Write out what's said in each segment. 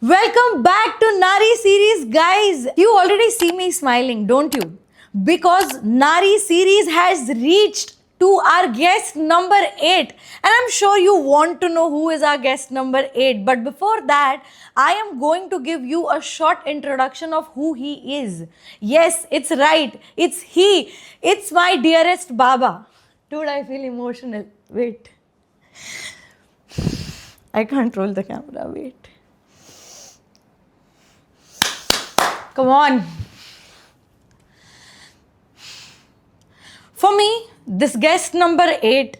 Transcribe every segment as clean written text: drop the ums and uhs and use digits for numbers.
Welcome back to Nari series, guys. You already see me smiling, don't you? Because Nari series has reached to our guest number 8, and I'm sure you want to know who is our guest number 8. But before that, I am going to give you a short introduction of who he is. Yes, it's right. It's he. It's my dearest Baba. Dude, I feel emotional. Wait. I can't roll the camera. Wait. Come on. For me, this guest number 8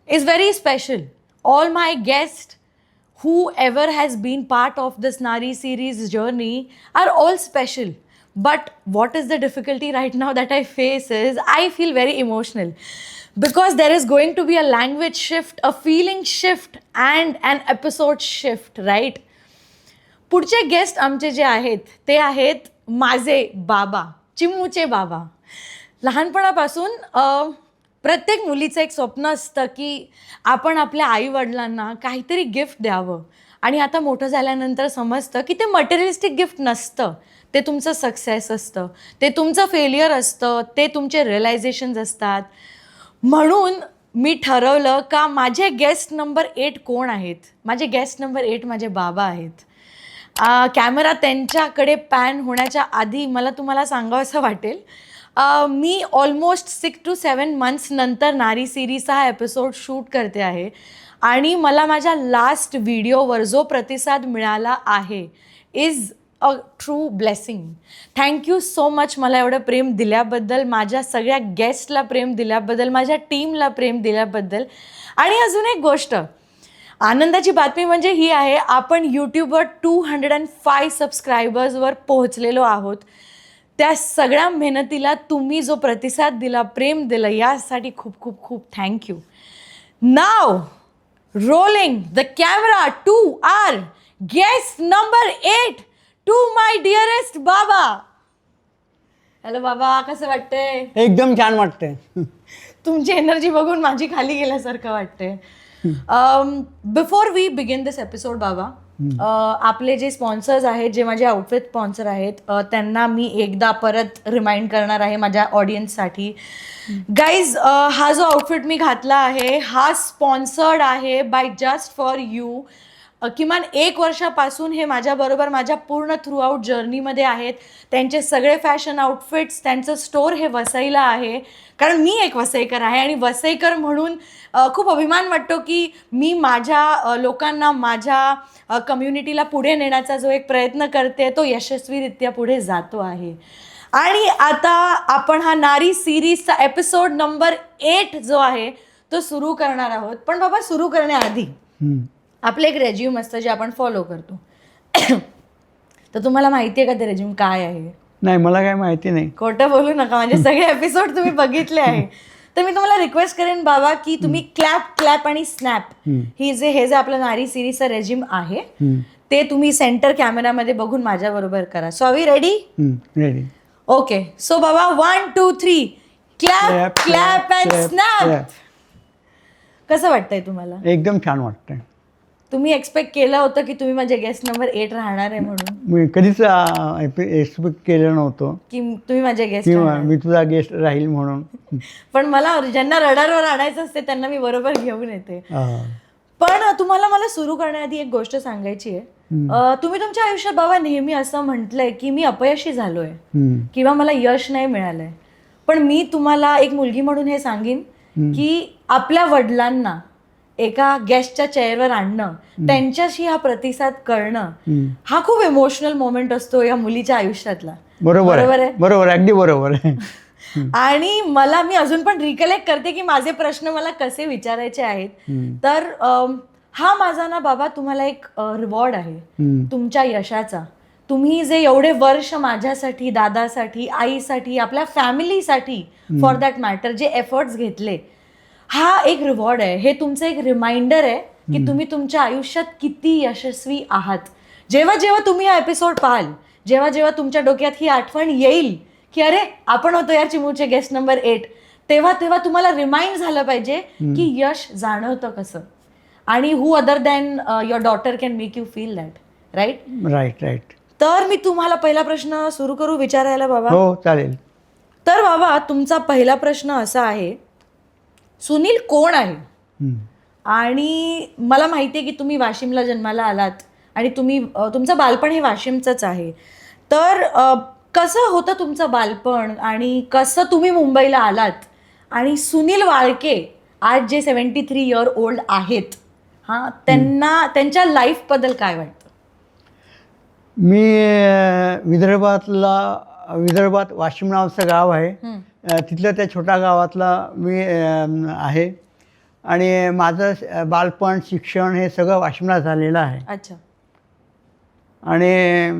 is very special. All my guests, whoever has been part of this Nari series journey, are all special. But what is the difficulty right now that I face is I feel very emotional. Because there is going to be a language shift, a feeling shift, and an episode shift, right? पुढचे guest आमचे जे आहेत ते आहेत माझे बाबा, चिमूचे बाबा. लहानपणापासून प्रत्येक मुलीचं एक स्वप्न असतं की आपण आपल्या आईवडिलांना काहीतरी गिफ्ट द्यावं. आणि आता मोठं झाल्यानंतर समजतं की ते मटेरियलिस्टिक गिफ्ट नसतं, ते तुमचं सक्सेस असतं, ते तुमचं फेलियर असतं, ते तुमचे रिअलायझेशन्स असतात. म्हणून मी ठरवलं का माझे गेस्ट नंबर 8 कोण आहेत. माझे गेस्ट नंबर 8 माझे बाबा आहेत. कॅमेरा त्यांच्याकडे पॅन होण्याच्या आधी मला तुम्हाला सांगावंसं वाटेल, मी ऑलमोस्ट 6 to 7 months नंतर नारी सिरीजचा हा एपिसोड शूट करते आहे. आणि मला माझ्या लास्ट व्हिडिओवर जो प्रतिसाद मिळाला आहे is a true blessing. Thank you so much मला एवढं प्रेम दिल्याबद्दल, माझ्या सगळ्या गेस्टला प्रेम दिल्याबद्दल, माझ्या टीमला प्रेम दिल्याबद्दल. आणि अजून एक गोष्ट, आनंदाची बातमी म्हणजे ही आहे, आपण यूट्यूबवर 205 सबस्क्रायबर्सवर पोहोचलेलो आहोत. त्या सगळ्या मेहनतीला तुम्ही जो प्रतिसाद दिला, प्रेम दिलं, यासाठी खूप खूप खूप thank you. Now rolling the camera to our guest number 8, to my dearest Baba. Hello Baba, कसं वाटतंय? एकदम छान वाटतंय. तुमची एनर्जी बघून माझी खाली गेल्यासारखं वाटतंय. Before we begin this episode बाबा, आपले जे स्पॉन्सर्स आहेत, जे माझे आउटफिट स्पॉन्सर आहेत, त्यांना मी एकदा परत रिमाइंड करणार आहे माझ्या ऑडियन्ससाठी. गाईज, हा जो आउटफिट मी घातला आहे हा स्पॉन्सर्ड आहे बाय जस्ट फॉर यू. किमान 1 वर्षापासून हे माझ्याबरोबर माझ्या पूर्ण थ्रू आउट जर्नीमध्ये आहेत. त्यांचे सगळे फॅशन आउटफिट्स, त्यांचं स्टोर हे वसईला आहे. कारण मी एक वसईकर आहे आणि वसईकर म्हणून खूप अभिमान वाटतो की मी माझ्या लोकांना, माझ्या कम्युनिटीला पुढे नेण्याचा जो एक प्रयत्न करते तो यशस्वीरित्या पुढे जातो आहे. आणि आता आपण हा नारी सिरीजचा एपिसोड नंबर 8 जो आहे तो सुरू करणार आहोत. पण बाबा, सुरू करण्याआधी आपलं एक रेज्यूम असतं जे आपण फॉलो करतो. तर तुम्हाला माहिती आहे का ते रेज्यूम काय आहे? नाही, मला काय माहिती नाही. खोटं बोलू नका, म्हणजे सगळे एपिसोड तुम्ही बघितले आहे. तर मी तुम्हाला रिक्वेस्ट करेन बाबा की तुम्ही क्लॅप आणि स्नॅप हे जे आपलं नारी सिरीजचं रेज्यूम आहे ते तुम्ही सेंटर कॅमेरामध्ये बघून माझ्या बरोबर करा. So are we ready? Ready. Okay. So बाबा, 1 2 3 क्लॅप अँड स्नॅप. कसं वाटतंय तुम्हाला? एकदम छान वाटतंय. तुम्ही एक्सपेक्ट केलं होतं की तुम्ही माझे गेस्ट नंबर 8 राहणार आहे म्हणून? मी कधीच एक्सपेक्ट केलं नव्हतं की तुम्ही माझे गेस्ट? मी तुझा गेस्ट राहील म्हणून. पण मला ज्यांना रडारवर आणायचं असते त्यांना मी बरोबर घेऊन येते. पण तुम्हाला मला सुरू करण्याआधी एक गोष्ट सांगायची आहे. तुम्ही तुमच्या आयुष्यात बाबा नेहमी असं म्हटलंय की मी अपयशी झालोय किंवा मला यश नाही मिळालंय. पण मी तुम्हाला एक मुलगी म्हणून हे सांगेन की आपल्या वडिलांना एका गेस्टच्या चेअरवर आणणं, त्यांच्याशी हा प्रतिसाद करणं, हा खूप इमोशनल मोमेंट असतो या मुलीच्या आयुष्यातला. बरोबर आहे. बरोबर, अगदी बरोबर आहे. आणि मी अजून पण रिकलेक्ट करते की माझे प्रश्न मला कसे विचारायचे आहेत. तर हा माझा ना बाबा तुम्हाला एक रिवॉर्ड आहे तुमच्या यशाचा. तुम्ही जे एवढे वर्ष माझ्यासाठी, दादासाठी, आईसाठी, आपल्या फॅमिलीसाठी फॉर दॅट मॅटर जे एफर्ट्स घेतले, हा एक रिवॉर्ड आहे. हे तुमचं एक रिमाइंडर आहे की तुम्ही तुमच्या आयुष्यात किती यशस्वी आहात. जेव्हा जेव्हा तुम्ही हा एपिसोड पाहाल, जेव्हा जेव्हा तुमच्या डोक्यात ही आठवण येईल की अरे आपण होतो यार चिमूचे गेस्ट नंबर 8, तेव्हा तेव्हा तुम्हाला रिमाइंड झालं पाहिजे की यश जाणवतं कसं. आणि who other than your daughter can make you feel that. Right? Right right. तर मी तुम्हाला पहिला प्रश्न सुरू करू विचारायला बाबा? हो चालेल. तर बाबा तुमचा पहिला प्रश्न असा आहे, सुनील कोण आहे? आणि मला माहिती आहे की तुम्ही वाशिमला जन्माला आलात आणि तुम्ही तुमचं बालपण हे वाशिमचंच आहे. तर कसं होतं तुमचं बालपण आणि कसं तुम्ही मुंबईला आलात आणि सुनील वाळके आज जे 73 इयर ओल्ड आहेत, हां, त्यांना त्यांच्या लाईफबद्दल काय वाटतं? मी विदर्भात वाशिम नावाचं गाव आहे. तिथल्या त्या छोट्या गावातला मी आहे आणि माझं बालपण शिक्षण हे सगळं वाशिमला झालेलं आहे. अच्छा. आणि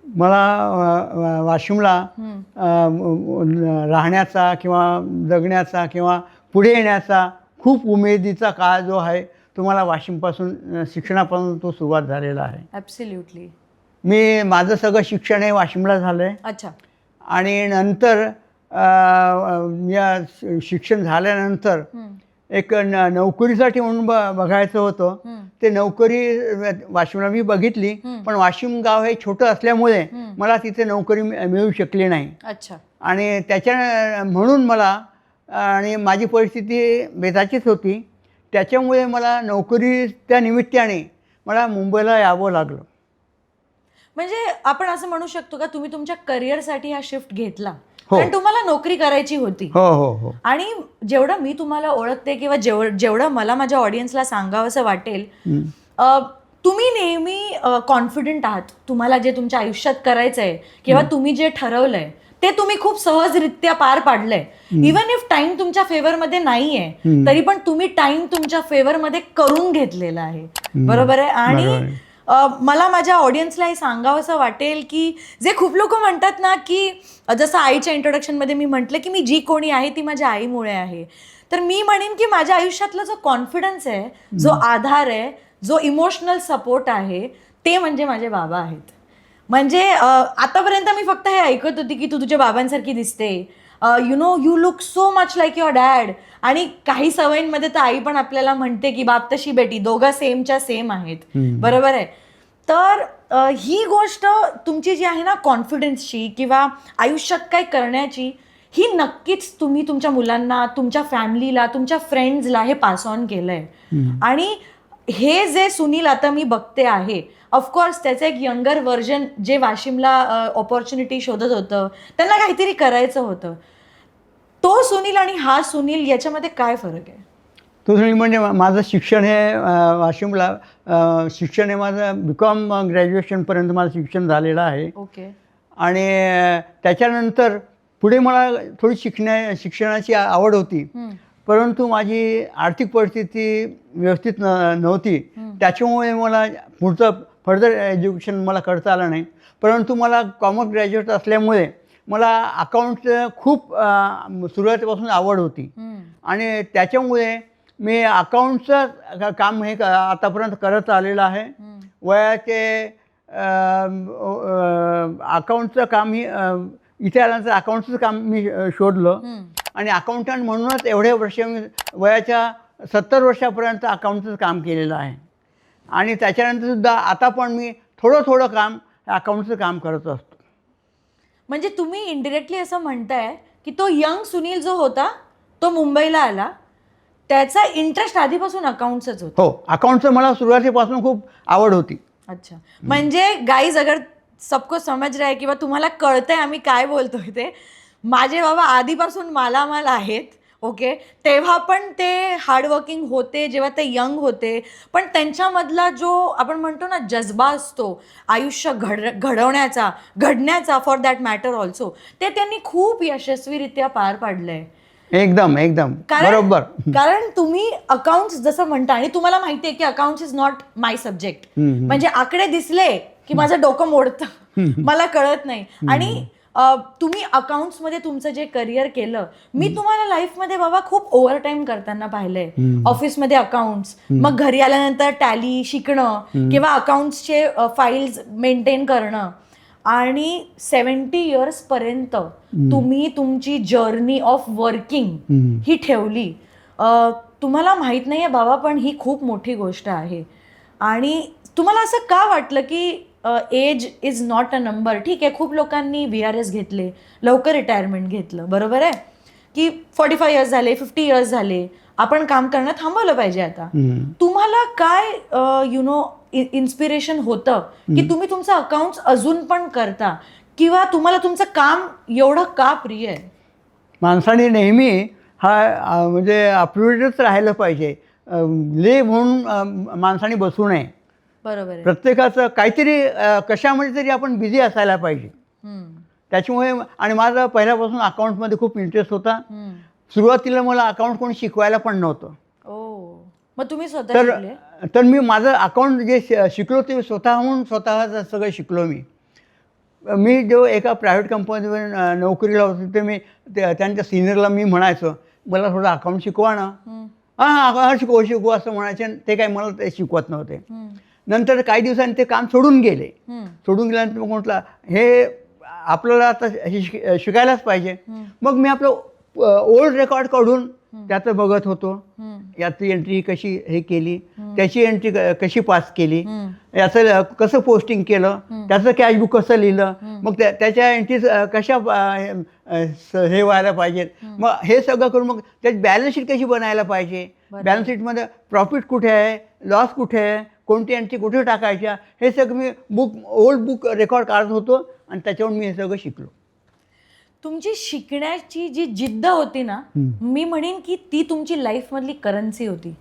मला वाशिमला राहण्याचा किंवा जगण्याचा किंवा पुढे येण्याचा खूप उमेदीचा काळ जो आहे तो मला वाशिमपासून शिक्षणापासून तो सुरुवात झालेला आहे. ॲब्सोल्युटली. मी माझं सगळं शिक्षण हे वाशिमला झालं आहे. अच्छा. आणि नंतर या शिक्षण झाल्यानंतर एक नोकरीसाठी म्हणून बघायचं होतं. ते नोकरी वाशिमला मी बघितली, पण वाशिम गाव हे छोटं असल्यामुळे मला तिथे नोकरी मिळू शकली नाही. अच्छा. आणि म्हणून मला आणि माझी परिस्थिती बेताचीच होती, त्याच्यामुळे मला नोकरी त्या निमित्ताने मला मुंबईला यावं लागलं. म्हणजे आपण असं म्हणू शकतो का तुम्ही तुमच्या करिअरसाठी हा शिफ्ट घेतला? हो. कारण तुम्हाला नोकरी करायची होती. हो हो हो. आणि जेवढं मी तुम्हाला ओळखते किंवा जेवढं मला माझ्या ऑडियन्सला सांगावंसं वाटेल, तुम्ही नेहमी कॉन्फिडंट आहात. तुम्हाला जे तुमच्या आयुष्यात करायचंय किंवा तुम्ही जे ठरवलंय ते तुम्ही खूप सहजरित्या पार पाडलंय. इवन इफ टाइम तुमच्या फेवरमध्ये नाहीये तरी पण तुम्ही टाइम तुमच्या फेवरमध्ये करून घेतलेला आहे. बरोबर आहे? आणि मला माझ्या ऑडियन्सला हे सांगावंसं वाटेल की जे खूप लोक म्हणतात ना की जसं आईच्या इंट्रोडक्शनमध्ये मी म्हटलं की मी जी कोणी आहे ती माझ्या आईमुळे आहे, तर मी म्हणेन की माझ्या आयुष्यातला जो कॉन्फिडन्स आहे, जो आधार आहे, जो इमोशनल सपोर्ट आहे, ते म्हणजे माझे बाबा आहेत. म्हणजे आतापर्यंत मी फक्त हे ऐकत होती की तू तुझ्या बाबांसारखी दिसते, you look so much like your dad. आणि काही सवयींमध्ये तर आई पण आपल्याला म्हणते की बाप तशी बेटी, दोघं सेमच्या सेम आहेत. बरोबर आहे? तर ही गोष्ट तुमची जी आहे ना कॉन्फिडन्सची किंवा आयुष्यात काय करण्याची, ही नक्कीच तुम्ही तुमच्या मुलांना, तुमच्या फॅमिलीला, तुमच्या फ्रेंड्सला हे पास ऑन केलंय. आणि हे जे सुनील आता मी बघते आहे, ऑफकोर्स त्याचं एक यंगर व्हर्जन जे वाशिमला ऑपॉर्च्युनिटी शोधत होतं, त्यांना काहीतरी करायचं होतं, तो सुनील आणि हा सुनील याच्यामध्ये काय फरक आहे? तो सुनील म्हणजे माझं शिक्षण हे वाशिमला शिक्षण हे माझं BCom ग्रॅज्युएशनपर्यंत माझं शिक्षण झालेलं आहे. ओके. आणि त्याच्यानंतर पुढे मला थोडी शिक्षणाची आवड होती, परंतु माझी आर्थिक परिस्थिती व्यवस्थित नव्हती. त्याच्यामुळे मला पुढचं फर्दर एज्युकेशन मला करता आलं नाही. परंतु मला कॉमर्स ग्रॅज्युएट असल्यामुळे मला अकाउंटचं खूप सुरुवातीपासून आवड होती आणि त्याच्यामुळे मी अकाउंटचं काम हे आतापर्यंत करत आलेलं आहे. वयाचे अकाउंटचं काम ही इथे आल्यानंतर अकाउंटचं काम मी शोधलं आणि अकाउंटंट म्हणूनच एवढे वर्ष मी वयाच्या 70 वर्षापर्यंत अकाउंटचं काम केलेलं आहे. आणि त्याच्यानंतरसुद्धा आता पण मी थोडं काम अकाउंटचं काम करत असतो. म्हणजे तुम्ही इनडिरेक्टली असं म्हणताय की तो यंग सुनील जो होता तो मुंबईला आला, त्याचा इंटरेस्ट आधीपासून अकाउंटच होता? हो, अकाउंटचं मला सुरुवातीपासून खूप आवड होती. अच्छा. म्हणजे गाईज, अगर सबको समज रहा है किंवा तुम्हाला कळतंय आम्ही काय बोलतोय ते, माझे बाबा आधीपासून मालामाल आहेत. ओके. तेव्हा पण ते हार्डवर्किंग होते जेव्हा ते यंग होते, पण त्यांच्यामधला जो आपण म्हणतो ना जज्बा असतो आयुष्य घडण्याचा फॉर दॅट मॅटर ऑल्सो, ते त्यांनी खूप यशस्वीरित्या पार पाडलंय. एकदम बरोबर. कारण तुम्ही अकाउंट्स जसं म्हणता आणि तुम्हाला माहिती आहे की accounts is not my subject. म्हणजे आकडे दिसले की माझं डोकं मोडतं, मला कळत नाही. आणि तुम्ही अकाउंट्समध्ये तुमचं जे करिअर केलं, मी तुम्हाला लाईफमध्ये बाबा खूप ओव्हरटाईम करताना पाहिलंय. ऑफिसमध्ये अकाउंट्स, मग घरी आल्यानंतर टॅली शिकणं किंवा अकाउंट्सचे फाईल्स मेंटेन करणं, आणि 70 इयर्स पर्यंत तुम्ही तुमची जर्नी ऑफ वर्किंग ही ठेवली. तुम्हाला माहित नाहीये बाबा, पण ही खूप मोठी गोष्ट आहे. आणि तुम्हाला असं का वाटलं की age is not a number? ठीक आहे, खूप लोकांनी VRS घेतले, लवकर रिटायरमेंट घेतलं, बरोबर आहे की 45 इयर्स झाले, 50 इयर्स झाले, आपण काम करणं थांबवलं पाहिजे आता. तुम्हाला काय इन्स्पिरेशन होतं की तुम्ही तुमचं अकाउंट्स अजून पण करता, किंवा तुम्हाला तुमचं काम एवढं का प्रिय आहे? माणसाने नेहमी म्हणजे अपडेटच राहिलं पाहिजे. ले म्हणून माणसाने बसू नये. बरोबर आहे. प्रत्येकाचं काहीतरी कशामध्ये तरी आपण बिझी असायला पाहिजे. त्याच्यामुळे आणि माझा पहिल्यापासून अकाउंटमध्ये खूप इंटरेस्ट होता. सुरुवातीला मला अकाउंट कोणी शिकवायला पण नव्हतं. मग तुम्ही स्वतः शिकले? तर मी माझं अकाउंट जे शिकलो ते स्वतःच सगळं शिकलो मी जो एका प्रायव्हेट कंपनीवर नोकरीला होतो ते मी त्यांच्या सिनियरला मी म्हणायचो, मला थोडं अकाउंट शिकवा ना. हां शिकवू असं म्हणायचे. ते काय मला ते शिकवत नव्हते. नंतर काही दिवसांनी ते काम सोडून गेल्यानंतर मग म्हटलं हे आपल्याला आता शिकायलाच पाहिजे. मग मी आपलं ओल्ड रेकॉर्ड काढून त्याचं बघत होतो. याची एंट्री कशी हे केली, त्याची एंट्री कशी पास केली, याचं कसं पोस्टिंग केलं, त्याचं कॅशबुक कसं लिहिलं, मग त्याच्या एंट्रीज कशा हे व्हायला पाहिजेत. मग हे सगळं करून मग त्याची बॅलन्स शीट कशी बनायला पाहिजे, बॅलन्स शीटमध्ये प्रॉफिट कुठे आहे, लॉस कुठे आहे, कोणती एंट्री कुठे टाकायच्या, हे सगळं मी ओल्ड बुक रेकॉर्ड काढत होतो आणि त्याच्यावर मी हे सगळं शिकलो. तुमची शिकण्याची जी जिद्द होती ना, मी म्हणेन की ती तुमची लाईफ मधली करन्सी होती.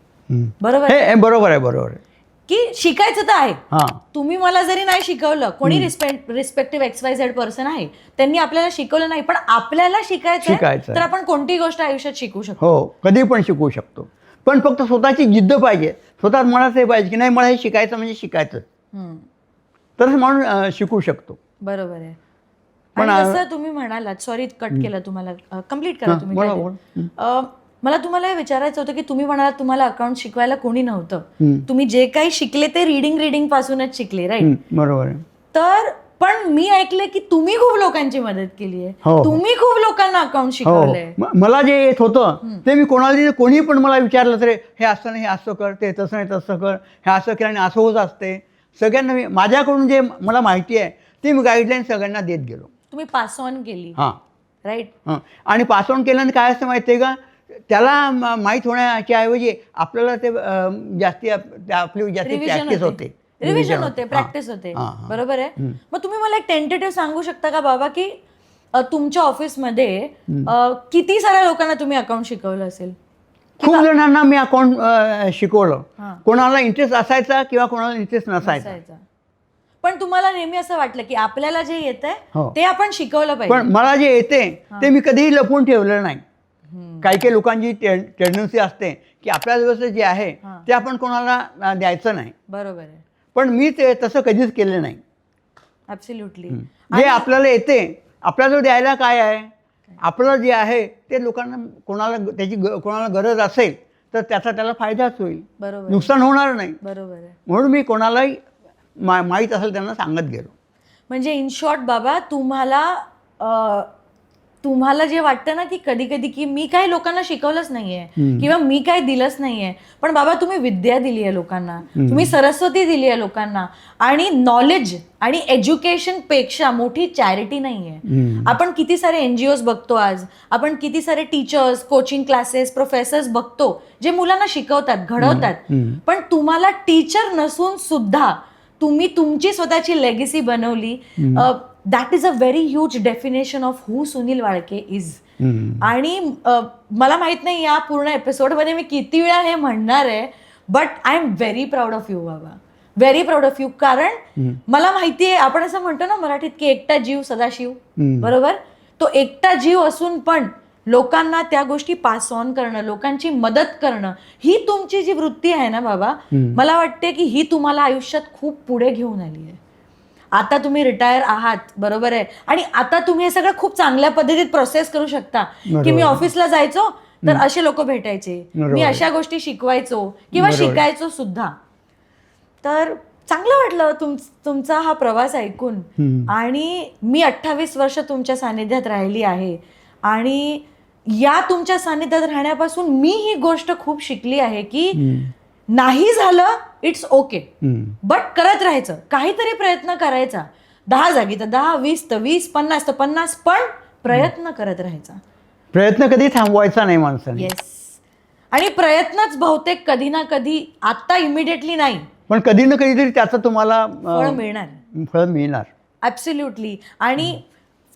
बरोबर आहे? बरोबर आहे की शिकायचं तर आहे. तुम्ही मला जरी नाही शिकवलं, कोणी रिस्पेक्टिव्ह XYZ पर्सन आहे, त्यांनी आपल्याला शिकवलं नाही, पण आपल्याला शिकायचं तर आपण कोणतीही गोष्ट आयुष्यात शिकू शकतो. हो, कधी पण शिकू शकतो. पण फक्त स्वतःची जिद्द पाहिजे, स्वतः मनात हे पाहिजे की नाही मला हे शिकायचं म्हणजे शिकायचं, तरच माणूस शिकू शकतो. बरोबर आहे. पण जसं तुम्ही म्हणालात, सॉरी कट केलं तुम्हाला, कंप्लीट करा तुम्ही. मला तुम्हाला हे विचारायचं होतं की तुम्ही म्हणालात तुम्हाला अकाउंट शिकवायला कोणी नव्हतं, तुम्ही जे काही शिकले ते रिडिंग पासूनच शिकले, राईट? बरोबर आहे. तर पण मी ऐकले की तुम्ही खूप लोकांची मदत केली आहे, तुम्ही खूप लोकांना अकाउंट शिकवलंय. मला जे येत होतं ते मी कोणी पण मला विचारलं तर हे असं नाही, हे असं कर, ते तसं नाही तसं कर, हे असं केलं आणि असं होत असते. सगळ्यांना मी माझ्याकडून जे मला माहिती आहे ते मी गाईडलाईन सगळ्यांना देत गेलो. तुम्ही पास ऑन केली, राईट? आणि पास ऑन केल्याने काय असतं माहिती आहे का, त्याला माहीत होण्याच्या ऐवजी आपल्याला ते जास्ती प्रॅक्टिस होते, रिव्हिजन होते, प्रॅक्टिस होते. बरोबर आहे. मग तुम्ही मला एक टेंटेटिव्ह सांगू शकता का बाबा की तुमच्या ऑफिसमध्ये किती साऱ्या लोकांना तुम्ही अकाउंट शिकवलं असेल? खूप जणांना मी अकाउंट शिकवलं. कोणाला इंटरेस्ट असायचा किंवा कोणाला इंटरेस्ट नसायचा. पण तुम्हाला नेहमी असं वाटलं की आपल्याला जे येतंय ते आपण शिकवलं पाहिजे. पण मला जे येते ते मी कधीही लपवून ठेवलं नाही. काही लोकांची टेंडन्सी असते की आपल्या व्यवस्था जे आहे ते आपण कोणाला द्यायचं नाही. बरोबर आहे. पण मी ते तसं कधीच केलं नाही. ॲब्सोल्युटली. जे आपल्याला येते आपल्याला द्यायला काय आहे, आपलं जे आहे ते लोकांना कोणाला गरज असेल तर त्याला फायदाच होईल, बरोबर, नुकसान होणार नाही. बरोबर आहे. म्हणून मी कोणालाही माहीत असेल त्यांना सांगत गेलो. म्हणजे इन शॉर्ट बाबा तुम्हाला जे वाटतं ना की कधी कधी की मी काही लोकांना शिकवलंच नाहीये किंवा मी काही दिलंच नाहीये, पण बाबा तुम्ही विद्या दिली आहे लोकांना, तुम्ही सरस्वती दिली आहे लोकांना, आणि नॉलेज आणि एज्युकेशन पेक्षा मोठी चॅरिटी नाहीये. आपण किती सारे NGOs बघतो आज, आपण किती सारे टीचर्स, कोचिंग क्लासेस, प्रोफेसर्स बघतो जे मुलांना शिकवतात, घडवतात, पण तुम्हाला टीचर नसून सुद्धा तुम्ही तुमची स्वतःची लेगेसी बनवली. That is a very huge definition of who Sunil Walke is. आणि मला माहित नाही या पूर्ण एपिसोडमध्ये मी किती वेळा हे म्हणणार आहे, but I am very proud of you बाबा, व्हेरी प्राऊड ऑफ यू. कारण मला माहिती आहे, आपण असं म्हणतो ना मराठीत की एकटा जीव सदाशिव, बरोबर? तो एकटा जीव असून पण लोकांना त्या गोष्टी पास ऑन करणं, लोकांची मदत करणं, ही तुमची जी वृत्ती आहे ना बाबा, मला वाटते की ही तुम्हाला आयुष्यात खूप पुढे घेऊन आली आहे. आता तुम्ही रिटायर आहात, बरोबर आहे, आणि आता तुम्ही हे सगळं खूप चांगल्या पद्धतीत प्रोसेस करू शकता की मी ऑफिसला जायचो तर असे लोक भेटायचे, मी अशा गोष्टी शिकवायचो किंवा शिकायचो सुद्धा. तर चांगलं वाटलं तुमचा हा प्रवास ऐकून. आणि मी 28 वर्ष तुमच्या सानिध्यात राहिली आहे आणि या तुमच्या सानिध्यात राहण्यापासून मी ही गोष्ट खूप शिकली आहे की नाही झालं इट्स ओके, हम्म. बट करत राहायचं, काहीतरी प्रयत्न करायचा. 10 जागी तर 10, 20 तर 20, 50 तर 50, पण प्रयत्न करत राहायचा. प्रयत्न कधी थांबवायचा नाही माणसाने. येस. आणि प्रयत्नच बहुतेक कधी ना कधी, आता इमिडिएटली नाही, पण कधी ना कधीतरी त्याचं तुम्हाला फळ मिळणार. फळ मिळणार. ॲब्सोल्युटली. आणि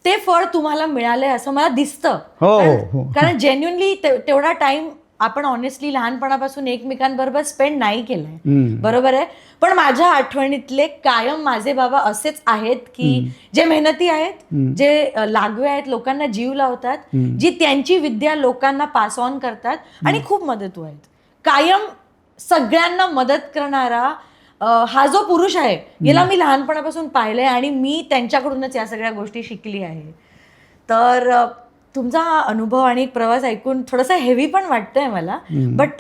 ते फळ तुम्हाला मिळालंय असं मला दिसतं. हो हो. कारण जेन्युनली तेवढा टाइम आपण ऑनेस्टली लहानपणापासून एकमेकांबरोबर स्पेंड नाही केलाय. हम्म. बरोबर आहे. पण माझ्या आठवणीतले कायम माझे बाबा असेच आहेत की जे मेहनती आहेत, जे लागवे आहेत, लोकांना जीव लावतात, जी त्यांची विद्या लोकांना पास ऑन करतात आणि खूप मदतू आहेत. कायम सगळ्यांना मदत करणारा हा जो पुरुष आहे, याला मी लहानपणापासून पाहिलंय आणि मी त्यांच्याकडूनच या सगळ्या गोष्टी शिकली आहे. तर तुमचा हा अनुभव आणि प्रवास ऐकून थोडासा हेवी पण वाटतंय मला, but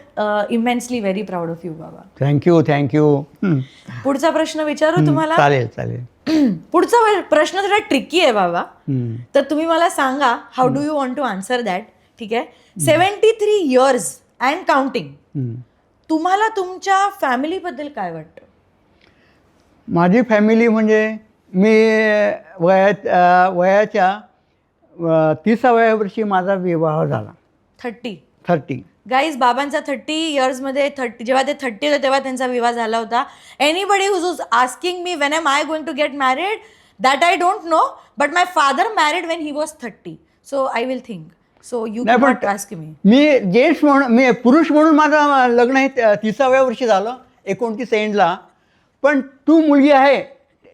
immensely very proud of you बाबा. थँक्यू. पुढचा प्रश्न विचारू तुम्हाला? चालेल. पुढचा प्रश्न थोडा ट्रिकी आहे बाबा. हम्म. तर तुम्ही मला सांगा, how do you want to answer that. ठीक आहे. 73 इयर्स अँड काउंटिंग, तुम्हाला तुमच्या फॅमिलीबद्दल काय वाटतं? माझी फॅमिली म्हणजे मी वयाच्या 30व्या वर्षी माझा विवाह झाला. 30. गाईज, बाबांचा 30 इयर्समध्ये जेव्हा ते 30 होते तेव्हा त्यांचा विवाह झाला होता. Anybody who's is asking me when am I going to get married, that I don't know, but my father married when he was 30. So I will think. So you can not ask me. मी gents म्हणून, मी पुरुष म्हणून माझं लग्न हे 30व्या वर्षी झालं, 29 एंडला. पण तू मुलगी आहे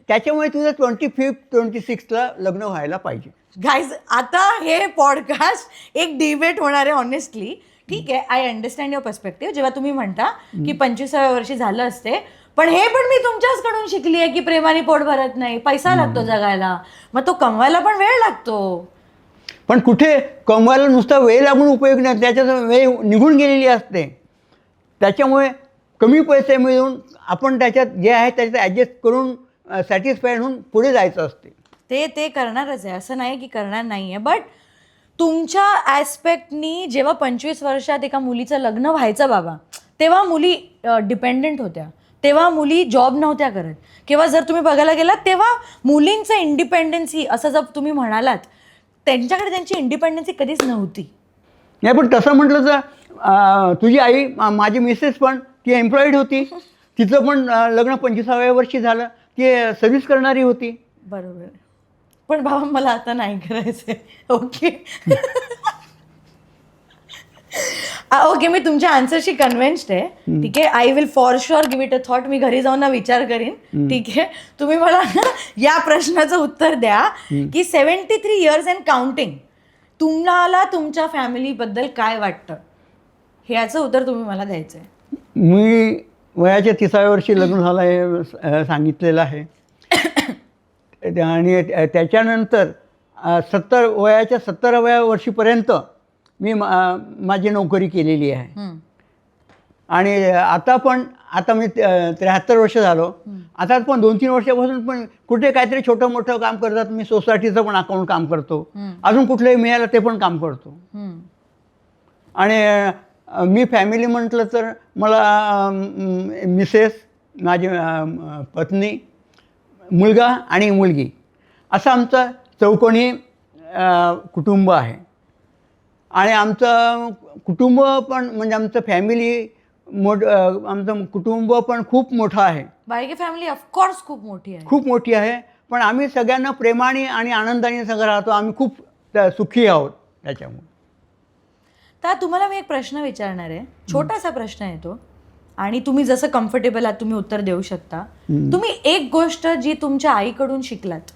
त्याच्यामुळे तुझं 25, 26ला लग्न व्हायला पाहिजे. गाईज, आता हे पॉडकास्ट एक डिबेट होणार आहे ऑनेस्टली. ठीक आहे, आय अंडरस्टँड युअर पर्स्पेक्टिव्ह. जेव्हा तुम्ही म्हणता की 25व्या वर्षी झालं असते, पण हे पण मी तुमच्याचकडून शिकली आहे की प्रेमाने पोट भरत नाही, पैसा लागतो जगायला, मग तो कमवायला पण वेळ लागतो. पण कुठे कमवायला नुसता वेळ लागून उपयोग नाही, त्याच्यात वेळ निघून गेलेली असते. त्याच्यामुळे कमी पैसे मिळून आपण त्याच्यात जे आहे त्याच्यात ॲडजस्ट करून सॅटिस्फाईड होऊन पुढे जायचं असते. ते करणारच आहे, असं नाही की करणार नाही आहे. बट तुमच्या ॲस्पेक्टनी जेव्हा 25 वर्षात एका मुलीचं लग्न व्हायचं बाबा, तेव्हा मुली डिपेंडंट होत्या, तेव्हा मुली जॉब नव्हत्या करत. किंवा जर तुम्ही बघायला गेलात तेव्हा मुलींचं इंडिपेंडन्सी, असं जर तुम्ही म्हणालात, त्यांच्याकडे त्यांची इंडिपेंडन्सी कधीच नव्हती. नाही, पण तसं म्हटलं तर तुझी आई, माझी मिसेस पण ती एम्प्लॉईड होती. तिचं पण लग्न 25व्या वर्षी झालं. ती सर्व्हिस करणारी होती. बरोबर. पण बाबा मला आता नाही करायचंय. ओके. ओके, मी तुमच्या आन्सरशी कन्व्हिन्स्ड आहे. ठीक आहे, I will for sure give it a thought. मी घरी जाऊन ना विचार करीन. ठीक आहे. तुम्ही मला या प्रश्नाचं उत्तर द्या की 73 इयर्स अँड काउंटिंग, तुम्हाला तुमच्या फॅमिलीबद्दल काय वाटतं, ह्याचं उत्तर तुम्ही मला द्यायचं आहे. मी वयाच्या 30व्या वर्षी लग्न झालं हे सांगितलेलं आहे. आणि त्याच्यानंतर वयाच्या 70व्या वर्षीपर्यंत मी माझी नोकरी केलेली आहे. आणि आता मी 73 वर्ष झालो. आता पण 2-3 वर्षापासून पण कुठे काहीतरी छोटं मोठं काम करतात. मी सोसायटीचं पण अकाउंट काम करतो, अजून कुठलंही मिळालं ते पण काम करतो. आणि मी फॅमिली म्हटलं तर मला मिसेस, माझी पत्नी, मुलगा आणि मुलगी, असं आमचं चौकोनी कुटुंब आहे. आणि आमचं कुटुंब पण म्हणजे आमचं फॅमिली आमचं कुटुंब पण खूप मोठं आहे. बायके फॅमिली ऑफकोर्स खूप मोठी आहे, खूप मोठी आहे. पण आम्ही सगळ्यांना प्रेमाने आणि आनंदाने सगळं राहतो. आम्ही खूप सुखी आहोत त्याच्यामुळे. तर तुम्हाला मी एक प्रश्न विचारणार आहे, छोटासा प्रश्न आहे तो, आणि तुम्ही जसं कम्फर्टेबल आहात तुम्ही उत्तर देऊ शकता. तुम्ही एक गोष्ट जी तुमच्या आईकडून शिकलात,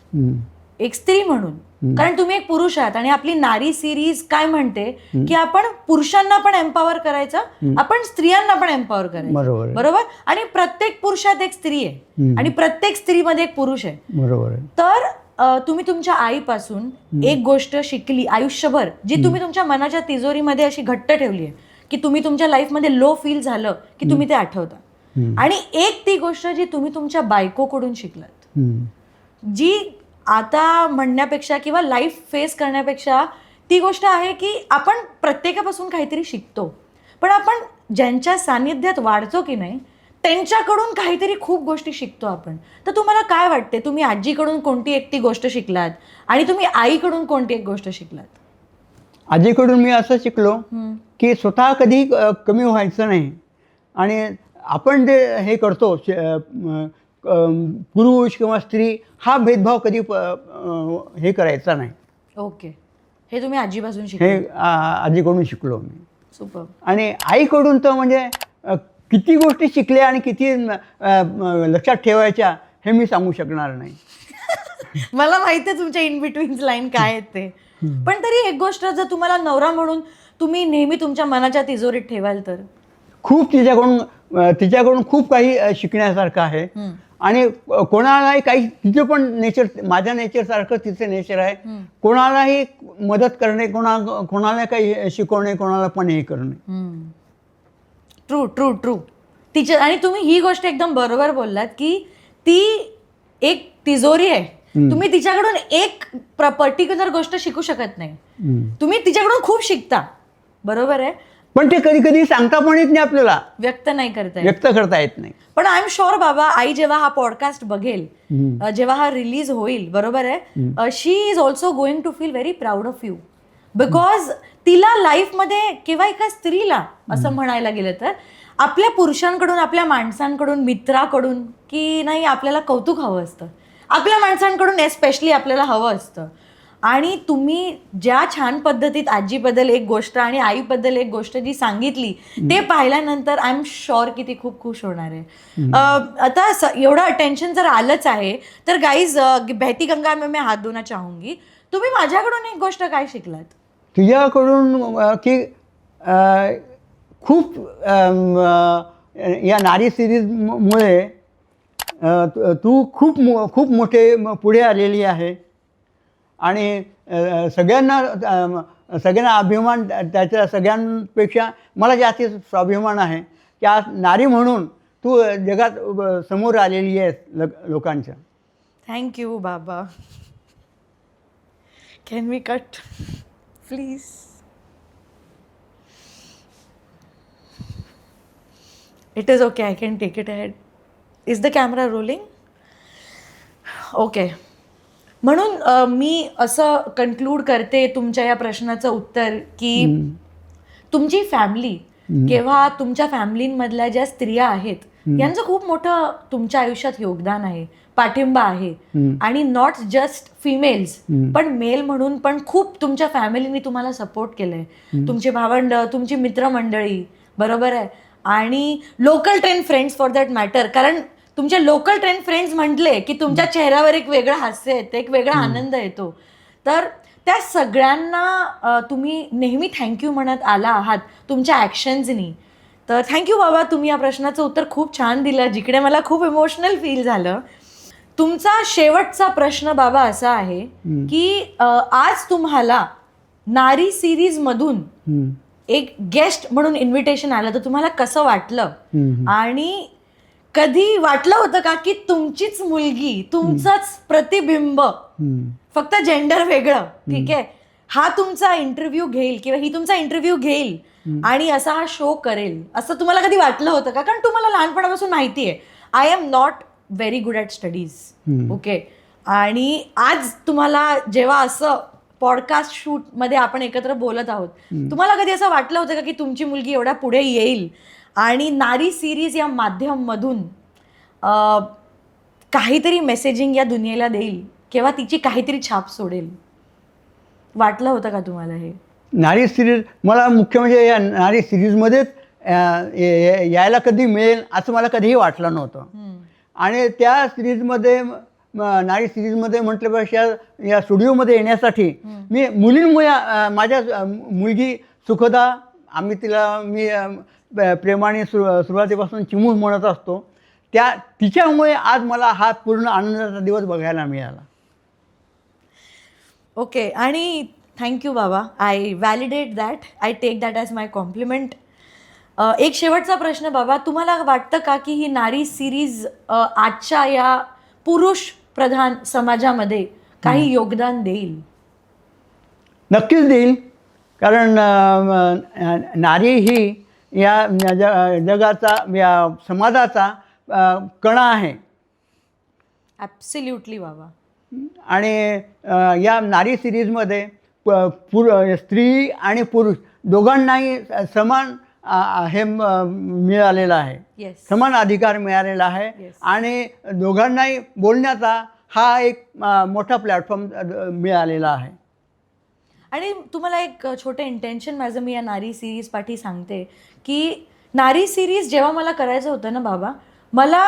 एक स्त्री म्हणून, कारण तुम्ही एक पुरुष आहात आणि आपली नारी सिरीज काय म्हणते की आपण पुरुषांना पण एम्पॉवर करायचं, आपण स्त्रियांना पण एम्पॉवर करायचं. बरोबर. आणि प्रत्येक पुरुषात एक स्त्री आहे आणि प्रत्येक स्त्रीमध्ये एक पुरुष आहे. बरोबर. तर तुम्ही तुमच्या आईपासून एक गोष्ट शिकली आयुष्यभर, जी तुम्ही तुमच्या मनाच्या तिजोरीमध्ये अशी घट्ट ठेवली आहे की तुम्ही तुमच्या लाईफमध्ये लो फील झालं की तुम्ही ते आठवता. आणि एक ती गोष्ट जी तुम्ही तुमच्या बायकोकडून शिकलात, जी आता म्हणण्यापेक्षा किंवा लाईफ फेस करण्यापेक्षा ती गोष्ट आहे की आपण प्रत्येकापासून काहीतरी शिकतो, पण आपण ज्यांच्या सानिध्यात वाढतो की नाही त्यांच्याकडून काहीतरी खूप गोष्टी शिकतो आपण. तर तुम्हाला काय वाटते, तुम्ही आजीकडून कोणती एकटी गोष्ट शिकलात आणि तुम्ही आईकडून कोणती एक गोष्ट शिकलात? आजीकडून मी असं शिकलो की स्वतः कधी कमी व्हायचं नाही. आणि आपण जे हे करतो पुरुष किंवा स्त्री हा भेदभाव कधी हे करायचा नाही. ओके, हे तुम्ही आजीपासून हे शिकले. आजीकडून शिकलो मी. सुपर. आणि आईकडून तर म्हणजे किती गोष्टी शिकल्या आणि किती लक्षात ठेवायच्या हे मी सांगू शकणार नाही. मला माहिती आहे तुमच्या इन बिटवीन लाईन काय आहेत ते. पण तरी एक गोष्ट जर तुम्हाला नवरा म्हणून तुम्ही नेहमी तुमच्या मनाच्या तिजोरीत ठेवाल तर? खूप तिच्याकडून खूप काही शिकण्यासारखं आहे. आणि कोणालाही काही, तिचं पण नेचर माझ्या नेचरसारखं तिचं नेचर आहे. कोणालाही मदत करणे, कोणाला काही शिकवणे, कोणाला पण हे करणे. True true true. तिच्या, आणि तुम्ही ही गोष्ट एकदम बरोबर बोललात की ती एक तिजोरी आहे. तुम्ही तिच्याकडून एक पर्टिक्युलर गोष्ट शिकू शकत नाही, तुम्ही तिच्याकडून खूप शिकता. बरोबर आहे. पण ते कधी कधी सांगता पण येत नाही आपल्याला, व्यक्त नाही करता येत. व्यक्त करता येत नाही. पण आय एम शुअर बाबा, आई जेव्हा हा पॉडकास्ट बघेल, जेव्हा हा रिलीज होईल, बरोबर आहे, she is also going to feel very proud of you. Because तिला लाईफमध्ये किंवा एका स्त्रीला असं म्हणायला गेलं तर आपल्या पुरुषांकडून, आपल्या माणसांकडून, मित्राकडून की नाही आपल्याला कौतुक हवं असतं, आपल्या माणसांकडून एस्पेशली आपल्याला हवं असतं. आणि तुम्ही ज्या छान पद्धतीत आजीबद्दल एक गोष्ट आणि आईबद्दल एक गोष्ट जी सांगितली ते पाहिल्यानंतर आय एम शुअर की ती खूप खुश होणार आहे. आता एवढं अटेन्शन जर आलंच आहे तर गाईज, बहती गंगा में मैं हात धोना चाहूंगी, तुम्ही माझ्याकडून एक गोष्ट काय शिकलात? तुझ्याकडून की खूप या नारी सिरीजमुळे तू खूप मोठे पुढे आलेली आहे. आणि सगळ्यांना अभिमान, त्याच्या सगळ्यांपेक्षा मला जास्त स्वाभिमान आहे की आज नारी म्हणून तू जगात समोर आलेली आहेस लोकांच्या. थँक्यू बाबा. Can we cut please? It is okay, I can take it ahead. Is the camera rolling? Okay. म्हणून मी असं कन्क्लूड करते तुमच्या या प्रश्नाचं उत्तर की तुमची फॅमिली किंवा तुमच्या फॅमिलींमधल्या ज्या स्त्रिया आहेत यांचं खूप मोठं तुमच्या आयुष्यात योगदान आहे, पाठिंबा आहे. आणि नॉट जस्ट फिमेल्स पण मेल म्हणून पण खूप तुमच्या फॅमिलीने तुम्हाला सपोर्ट केलंय. तुमचे भावंड, तुमची मित्रमंडळी, बरोबर आहे, आणि local train friends for that matter. कारण तुमचे लोकल ट्रेन फ्रेंड्स म्हटले की तुमच्या चेहऱ्यावर एक वेगळं हास्य येतं, एक वेगळा आनंद येतो. तर त्या सगळ्यांना तुम्ही नेहमी थँक्यू म्हणत आला आहात तुमच्या ॲक्शन्सनी. तर थँक्यू बाबा, तुम्ही या प्रश्नाचं उत्तर खूप छान दिलं, जिकडे मला खूप इमोशनल फील झालं. तुमचा शेवटचा प्रश्न बाबा असा आहे की आज तुम्हाला नारी सिरीजमधून एक गेस्ट म्हणून इन्व्हिटेशन आलं तर तुम्हाला कसं वाटलं? आणि कधी वाटलं होतं का की तुमचीच मुलगी, तुमचंच प्रतिबिंब, फक्त जेंडर वेगळं, ठीक आहे, हा तुमचा इंटरव्ह्यू घेईल किंवा ही तुमचा इंटरव्ह्यू घेईल आणि असा हा शो करेल, असं तुम्हाला कधी वाटलं होतं का? कारण तुम्हाला लहानपणापासून माहिती आहे I am not very good at studies, okay, आणि आज तुम्हाला जेव्हा असं पॉडकास्ट शूटमध्ये आपण एकत्र बोलत आहोत, तुम्हाला कधी असं वाटलं होतं का की तुमची मुलगी एवढ्या पुढे येईल आणि नारी सिरीज या माध्यममधून काहीतरी मेसेजिंग या दुनियेला देईल किंवा तिची काहीतरी छाप सोडेल? वाटलं होतं का तुम्हाला हे? नारी सिरीज मला मुख्य म्हणजे या नारी सिरीजमध्येच यायला कधी मिळेल असं मला कधीही वाटलं नव्हतं. आणि त्या सिरीजमध्ये, नारी सिरीजमध्ये म्हटल्यापेक्षा या स्टुडिओमध्ये येण्यासाठी मी मुलींमुळे, माझ्या मुलगी सुखदा, आम्ही तिला मी प्रेमाने सुरुवातीपासून चिमू म्हणत असतो, तिच्यामुळे आज मला हा पूर्ण आनंदाचा दिवस बघायला मिळाला. ओके, आणि थँक्यू बाबा, I validate that, I take that as my compliment. एक शेवटचा प्रश्न बाबा, तुम्हाला वाटतं का की ही नारी सिरीज आजच्या या पुरुष प्रधान समाजामध्ये काही योगदान देईल? नक्कीच देईल. कारण नारी ही या जगाचा या समाजाचा कणा आहे. ॲब्सल्युटली बाबा. आणि या नारी सिरीजमध्ये स्त्री आणि पुरुष दोघांनाही समान हे मिळालेलं आहे. येस. समान अधिकार मिळालेला आहे. Yes. आणि दोघांनाही बोलण्याचा हा एक मोठा प्लॅटफॉर्म मिळालेला आहे. आणि तुम्हाला एक छोटं इंटेन्शन माझं मी या नारी सिरीज पाठी सांगते की नारी सिरीज जेव्हा मला करायचं होतं ना बाबा, मला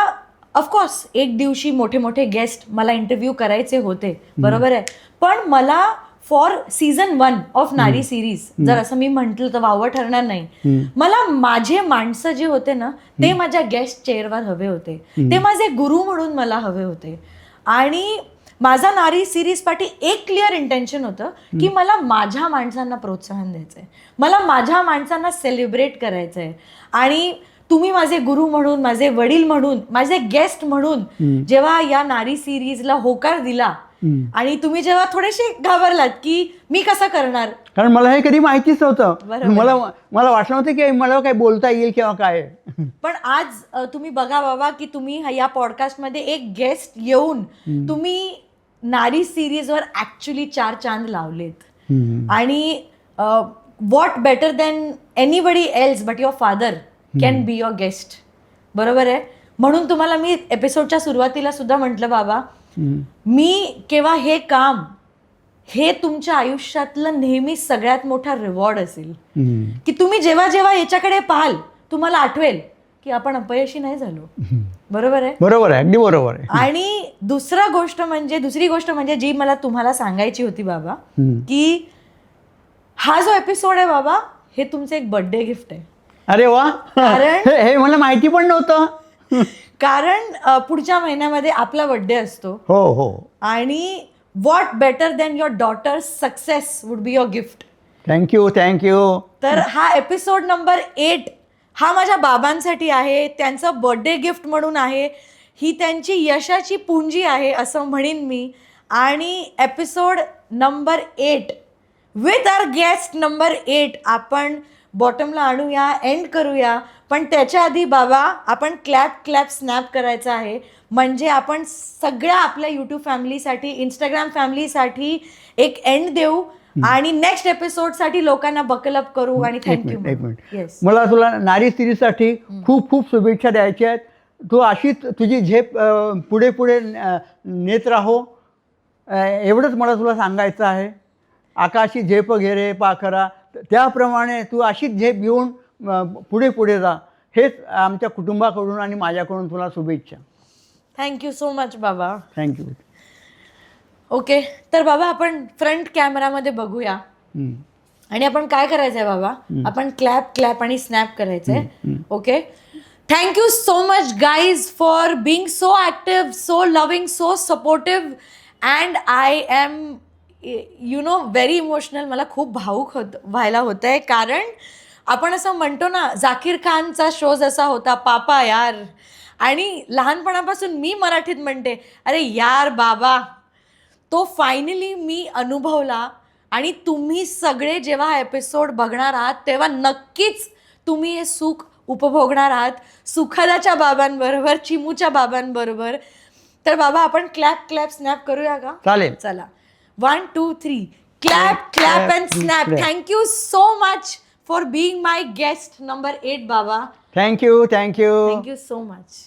ऑफकोर्स एक दिवशी मोठे मोठे गेस्ट मला इंटरव्ह्यू करायचे होते, बरोबर आहे. पण मला फॉर सीझन 1 ऑफ नारी सिरीज जर असं मी म्हटलं तर वावं ठरणार नाही. मला माझे माणसं जे होते ना ते माझ्या गेस्ट चेअरवर हवे होते, ते माझे गुरु म्हणून मला हवे होते. आणि माझा नारी सिरीज पाठी एक क्लिअर इंटेन्शन होतं की मला माझ्या माणसांना प्रोत्साहन द्यायचंय, मला माझ्या माणसांना सेलिब्रेट करायचंय. आणि तुम्ही माझे गुरु म्हणून, माझे वडील म्हणून, माझे गेस्ट म्हणून जेव्हा या नारी सिरीजला होकार दिला आणि तुम्ही जेव्हा थोडेसे घाबरलात की मी कसं करणार, कारण मला हे कधी माहितीच नव्हतं. बरोबर. मला वाटलं नव्हतं की मला काय बोलता येईल किंवा काय. पण आज तुम्ही बघा बाबा की तुम्ही या पॉडकास्टमध्ये एक गेस्ट येऊन तुम्ही नारी सिरीजवर ॲक्च्युली 4 चांद लावलेत. आणि what better than anybody else but your father can be your guest, बरोबर आहे. म्हणून तुम्हाला मी एपिसोडच्या सुरुवातीला सुद्धा म्हटलं बाबा, मी केव्हा हे काम हे तुमच्या आयुष्यातलं नेहमी सगळ्यात मोठा रिवॉर्ड असेल की तुम्ही जेव्हा जेव्हा याच्याकडे पाहाल तुम्हाला आठवेल की आपण अपयशी नाही झालो, बरोबर आहे. बरोबर आहे, अगदी बरोबर आहे. आणि दुसरी गोष्ट म्हणजे जी मला तुम्हाला सांगायची होती बाबा, की हा जो एपिसोड आहे बाबा हे तुमचं एक बर्थडे गिफ्ट आहे. अरे वा, कारण हे मला माहिती पण नव्हतं. कारण पुढच्या महिन्यामध्ये आपला बर्थडे असतो. हो हो. आणि what better than your daughter's success would be your gift. Thank you. तर हा एपिसोड नंबर 8 हा माझ्या बाबांसाठी आहे, त्यांचं बर्थडे गिफ्ट म्हणून आहे. ही त्यांची यशाची पुंजी आहे असं म्हणेन मी. आणि episode number 8 with our guest number 8 आपण बॉटमला आणूया, एंड करूया. पण त्याच्या आधी बाबा आपण क्लॅप स्नॅप करायचं आहे. म्हणजे आपण सगळ्या आपल्या यूट्यूब फॅमिलीसाठी, इंस्टाग्राम फॅमिलीसाठी एक एंड देऊ आणि नेक्स्ट एपिसोडसाठी लोकांना बकलअप करू. आणि थँक्यू. एक मिनिट, मला तुला नारी सिरीजसाठी खूप खूप शुभेच्छा द्यायच्या आहेत. तू अशीच तुझी झेप पुढे पुढे नेत राहो, एवढंच मला तुला सांगायचं आहे. आकाशी झेप घे रे पाखरा, त्याप्रमाणे तू अशीच झेप घेऊन पुढे पुढे जा. हेच आमच्या कुटुंबाकडून आणि माझ्याकडून तुला शुभेच्छा. थँक्यू सो मच बाबा. थँक्यू. ओके, तर बाबा आपण फ्रंट कॅमेरामध्ये बघूया. आणि आपण काय करायचंय बाबा, आपण क्लॅप आणि स्नॅप करायचंय. Okay, thank you so much guys for being so active, so loving, so supportive. And I am very emotional. मला खूप भावूक व्हायला होत आहे. कारण आपण असं म्हणतो ना, झाकीर खानचा शो जसा होता पापा यार, आणि लहानपणापासून मी मराठीत म्हणते अरे यार बाबा, तो फायनली मी अनुभवला. आणि तुम्ही सगळे जेव्हा हा एपिसोड बघणार आहात तेव्हा नक्कीच तुम्ही हे सुख उपभोगणार आहात, सुखदाच्या बाबांबरोबर, चिमूच्या बाबांबरोबर. तर बाबा आपण क्लॅप स्नॅप करूया का? चालेल. चला, 1 2 3 clap and snap. Thank you so much for being my guest number 8 बाबा. थँक्यू. Thank you so much.